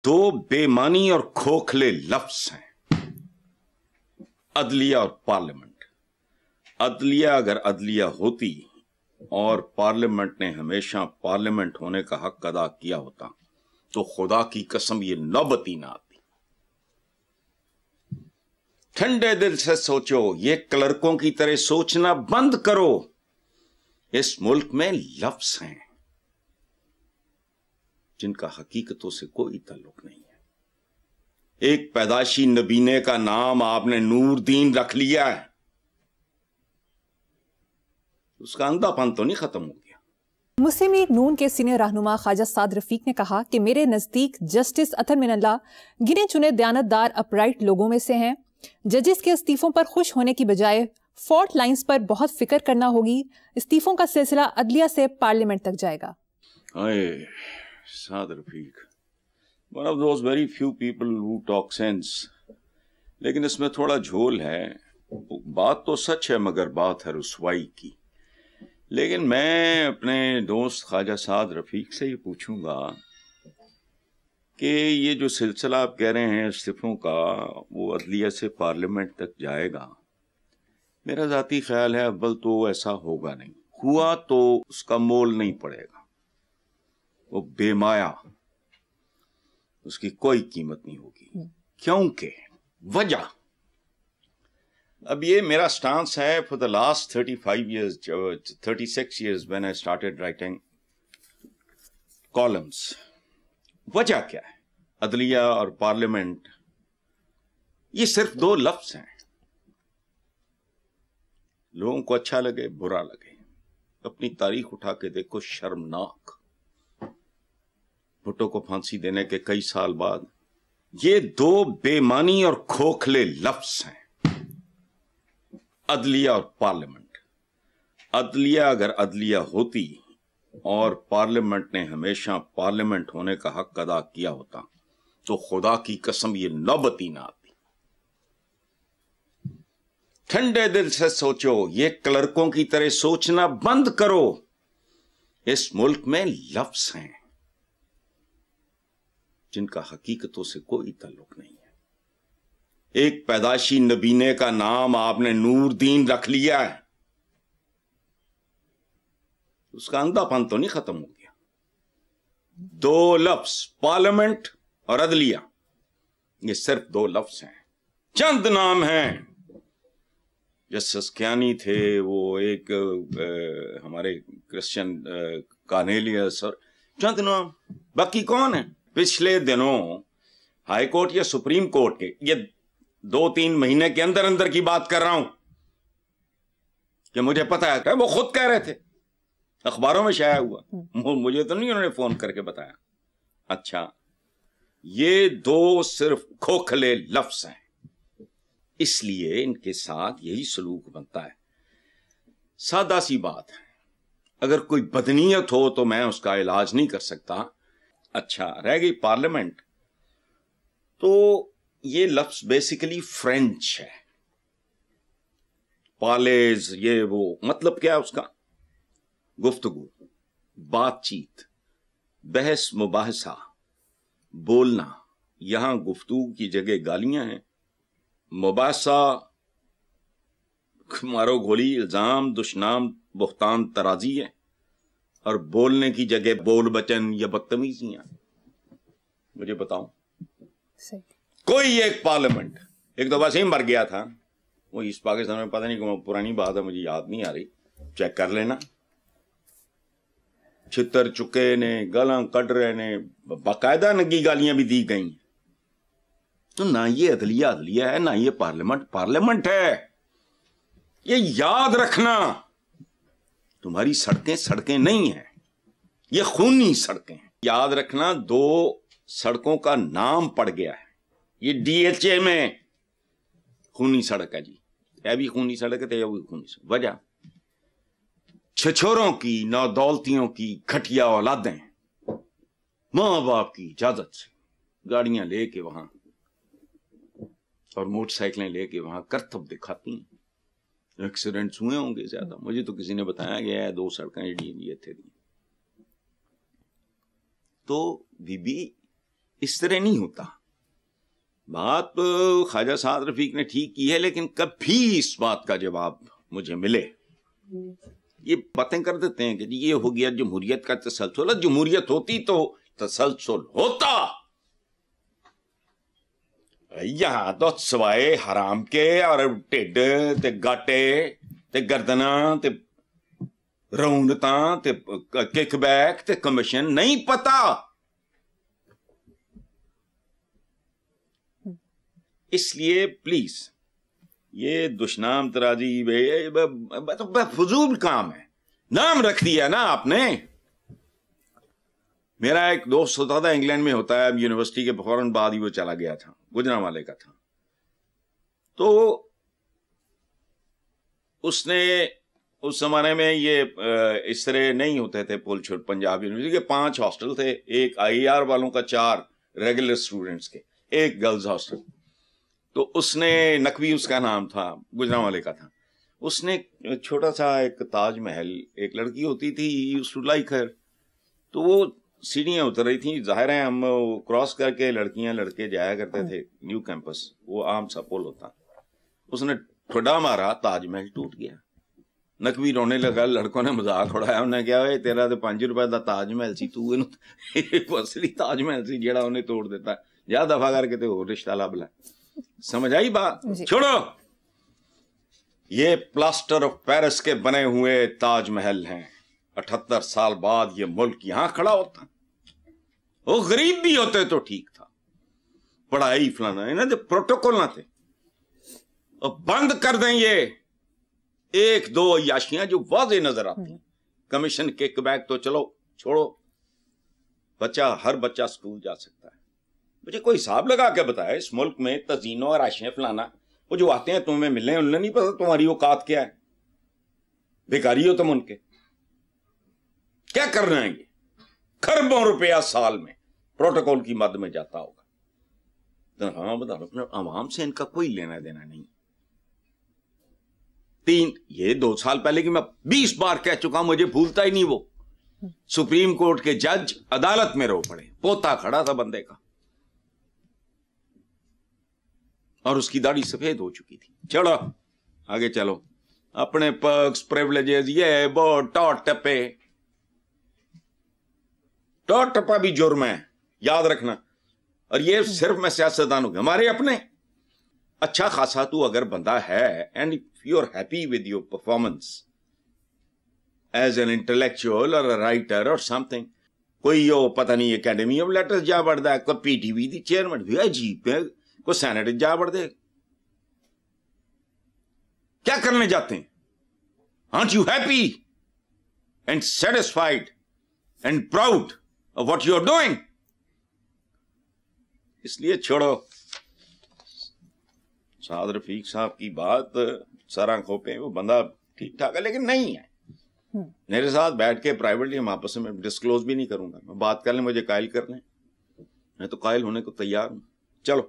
دو بےمانی اور کھوکھلے لفظ ہیں، عدلیہ اور پارلیمنٹ۔ عدلیہ اگر عدلیہ ہوتی اور پارلیمنٹ نے ہمیشہ پارلیمنٹ ہونے کا حق ادا کیا ہوتا تو خدا کی قسم یہ نوبت ہی نہ آتی۔ ٹھنڈے دل سے سوچو، یہ کلرکوں کی طرح سوچنا بند کرو۔ اس ملک میں لفظ ہیں جن کا حقیقتوں سے کوئی تعلق نہیں ہے۔ ایک پیدائشی نبینے کا نام آپ نے نور دین رکھ لیا ہے، اس کا اندھا پن تو نہیں ختم ہو گیا؟ مسلم لیگ نون کے سینئر رہنما خواجہ سعد رفیق نے کہا کہ میرے نزدیک جسٹس اطہر من اللہ گنے چنے دیانتدار اپرائٹ لوگوں میں سے ہیں۔ ججز کے استعفوں پر خوش ہونے کی بجائے فالٹ لائنز پر بہت فکر کرنا ہوگی۔ استعفوں کا سلسلہ عدلیہ سے پارلیمنٹ تک جائے گا۔ سعد رفیق one of those very few people who talk sense، لیکن اس میں تھوڑا جھول ہے۔ بات تو سچ ہے مگر بات ہے رسوائی کی۔ لیکن میں اپنے دوست خواجہ سعد رفیق سے یہ پوچھوں گا کہ یہ جو سلسلہ آپ کہہ رہے ہیں استعفوں کا، وہ عدلیہ سے پارلیمنٹ تک جائے گا۔ میرا ذاتی خیال ہے اول تو ایسا ہوگا نہیں، ہوا تو اس کا مول نہیں پڑے گا، وہ بے مایا، اس کی کوئی قیمت نہیں ہوگی۔ کیونکہ وجہ، اب یہ میرا سٹانس ہے for the last 36 years when I started writing columns۔ وجہ کیا ہے؟ عدلیہ اور پارلیمنٹ یہ صرف دو لفظ ہیں، لوگوں کو اچھا لگے برا لگے۔ اپنی تاریخ اٹھا کے دیکھو، شرمناک۔ بھٹو کو پھانسی دینے کے کئی سال بعد یہ دو بےمانی اور کھوکھلے لفظ ہیں، عدلیہ اور پارلیمنٹ۔ عدلیہ اگر عدلیہ ہوتی اور پارلیمنٹ نے ہمیشہ پارلیمنٹ ہونے کا حق ادا کیا ہوتا تو خدا کی قسم یہ نوبت ہی نہ آتی۔ ٹھنڈے دل سے سوچو، یہ کلرکوں کی طرح سوچنا بند کرو۔ اس ملک میں لفظ ہیں جن کا حقیقتوں سے کوئی تعلق نہیں ہے۔ ایک پیدائشی نبینے کا نام آپ نے نور دین رکھ لیا ہے، اس کا اندھا پن تو نہیں ختم ہو گیا؟ دو لفظ، پارلیمنٹ اور عدلیہ، یہ صرف دو لفظ ہیں، چند نام ہیں۔ جسٹس کیانی تھے، وہ ایک ہمارے کرسچن کارنیلیس، اور چند نام، باقی کون ہیں؟ پچھلے دنوں ہائی کورٹ یا سپریم کورٹ کے، یہ 2-3 مہینے کے اندر اندر کی بات کر رہا ہوں کہ مجھے پتا ہے، وہ خود کہہ رہے تھے، اخباروں میں شائع ہوا، مجھے تو نہیں انہوں نے فون کر کے بتایا۔ اچھا، یہ دو صرف کھوکھلے لفظ ہیں، اس لیے ان کے ساتھ یہی سلوک بنتا ہے۔ سادہ سی بات ہے، اگر کوئی بدنیت ہو تو میں اس کا علاج نہیں کر سکتا۔ اچھا، رہ گئی پارلیمنٹ، تو یہ لفظ بیسیکلی فرینچ ہے، پالیز، یہ وہ، مطلب کیا ہے اس کا؟ گفتگو، بات چیت، بحث مباحثہ، بولنا۔ یہاں گفتگو کی جگہ گالیاں ہیں، مباحثہ مارو گولی، الزام، دشنام، بہتان ترازی ہے، اور بولنے کی جگہ بول بچن یا بدتمیزیاں۔ مجھے بتاؤ، کوئی ایک پارلیمنٹ، ایک تو ویسے ہی مر گیا تھا، وہ اس پاکستان میں پتہ نہیں کہ پرانی بات ہے، مجھے یاد نہیں آ رہی، چیک کر لینا، چھتر چکے نے، گالاں کٹ رہے نے، باقاعدہ ننگی گالیاں بھی دی گئیں۔ تو نہ یہ عدلیہ عدلیہ ہے، نہ یہ پارلیمنٹ پارلیمنٹ ہے۔ یہ یاد رکھنا، تمہاری سڑکیں سڑکیں نہیں ہیں، یہ خونی سڑکیں ہیں۔ یاد رکھنا، دو سڑکوں کا نام پڑ گیا ہے، یہ ڈی ایچ اے میں خونی سڑک ہے جی، یہ بھی خونی سڑک ہے، یہ بھی خونی سڑک۔ وجہ چھچوروں کی، نادولتیوں کی گھٹیا اولادیں ماں باپ کی اجازت سے گاڑیاں لے کے وہاں اور موٹر سائیکلیں لے کے وہاں کرتب دکھاتی ہیں۔ ایکسیڈنٹس ہوئے ہوں گے زیادہ، مجھے تو کسی نے بتایا گیا ہے 2 سڑکیں یہ تھے۔ تو بی بی اس طرح نہیں ہوتا. بات خواجہ سعد رفیق نے ٹھیک کی ہے، لیکن کبھی اس بات کا جواب مجھے ملے. یہ باتیں کر دیتے ہیں کہ جی یہ ہو گیا جمہوریت کا تسلسل. جمہوریت ہوتی تو تسلسل ہوتا. یہاں تو سوائے حرام کے اور ٹھڈ تے گاٹے تے گردناں تے رونتاں تے کک بیک تے کمیشن نہیں پتا. اس لیے پلیز یہ دشنام ترازی فضول کام ہے. نام رکھ دیا نا آپ نے. میرا ایک دوست ہوتا تھا انگلینڈ میں، ہوتا ہے یونیورسٹی کے فوراً بعد ہی وہ چلا گیا تھا، گجرانوالے کا تھا. تو اس نے اس زمانے میں یہ اس طرح نہیں ہوتے تھے پل چھٹ پنجاب یونیورسٹی کے 5 ہاسٹل تھے، ایک IAR والوں کا 4 ریگولر اسٹوڈنٹس کے، ایک گرلز ہاسٹل. تو اس نے نقوی اس کا نام تھا، گجرانوالے کا تھا. اس نے چھوٹا سا ایک تاج محل، ایک لڑکی ہوتی تھی یوزڈ ٹو لائک ہر. تو وہ سیڑھیاں اتر رہی تھیں، ظاہر ہے ہم کراس کر کے لڑکیاں لڑکے جایا کرتے تھے نیو کیمپس، وہ عام سا پل ہوتا. اس نے ٹھڈا مارا، تاج محل ٹوٹ گیا. نقوی رونے لگا، لڑکوں نے مذاق اڑایا. انہیں کیا ہوئے تیرا تو 5 روپے دا تاج محل سی، تو اصلی تاج محل سی جیڑا انہیں توڑ دیتا. یا دفعہ کر کے تو اور رشتہ لب لے. سمجھ آئی بات؟ چھوڑو. یہ پلاسٹر آف پیرس کے بنے ہوئے تاج محل ہیں. 78 سال بعد یہ ملک یہاں کھڑا ہوتا. وہ غریب بھی ہوتے تو ٹھیک تھا. پڑھائی فلانا انہیں پروٹوکول نہ تھے. اور بند کر دیں یہ 1-2 عیاشیاں جو واضح نظر آتی. کمیشن کک بیک تو چلو چھوڑو، بچہ ہر بچہ اسکول جا سکتا ہے. مجھے کوئی حساب لگا کے بتائے اس ملک میں تزئینوں اور عائشیں فلانا، وہ جو آتے ہیں تمہیں ملنے انہیں نہیں پتا تمہاری اوقات کیا ہے. بھیکاری ہو تم ان کے. کیا کر رہے ہیں یہ؟ کھربوں روپیہ سال میں پروٹوکول کی مد میں جاتا ہوگا. ہاں بتا رہا ہوں، عوام سے ان کا کوئی لینا دینا نہیں. یہ 2 سال پہلے کی میں 20 بار کہہ چکا ہوں، مجھے بھولتا ہی نہیں. وہ سپریم کورٹ کے جج عدالت میں رو پڑے، پوتا کھڑا تھا بندے کا اور اس کی داڑھی سفید ہو چکی تھی. چلو آگے چلو. اپنے پرکس پریولیجز یہ وہ ٹاٹ ٹپے. ٹاٹ ٹپا بھی جرم ہے، یاد رکھنا. اور یہ صرف میں سیاستدانوں کے، ہمارے اپنے اچھا خاصا تو اگر بندہ ہے and if you are happy with your performance as an intellectual اور رائٹر اور سم تھنگ، کوئی یہ پتہ نہیں اکیڈمی آف لیٹرز جا بڑھتا ہے، کوئی PTV دی چیئرمین بھی عجیب ہے، کوئی سینٹ جا بڑھ دے. کیا کرنے جاتے ہیں؟ aren't you happy and satisfied and proud of what you're doing? اس لیے چھوڑو. سعد رفیق صاحب کی بات سر آنکھوں پہ، وہ بندہ ٹھیک ٹھاک ہے لیکن نہیں ہے. میرے ساتھ بیٹھ کے پرائیویٹلی ہم آپس میں ڈسکلوز بھی نہیں کروں گا. میں بات کر لیں، مجھے قائل کر لیں، میں تو قائل ہونے کو تیار ہوں. چلو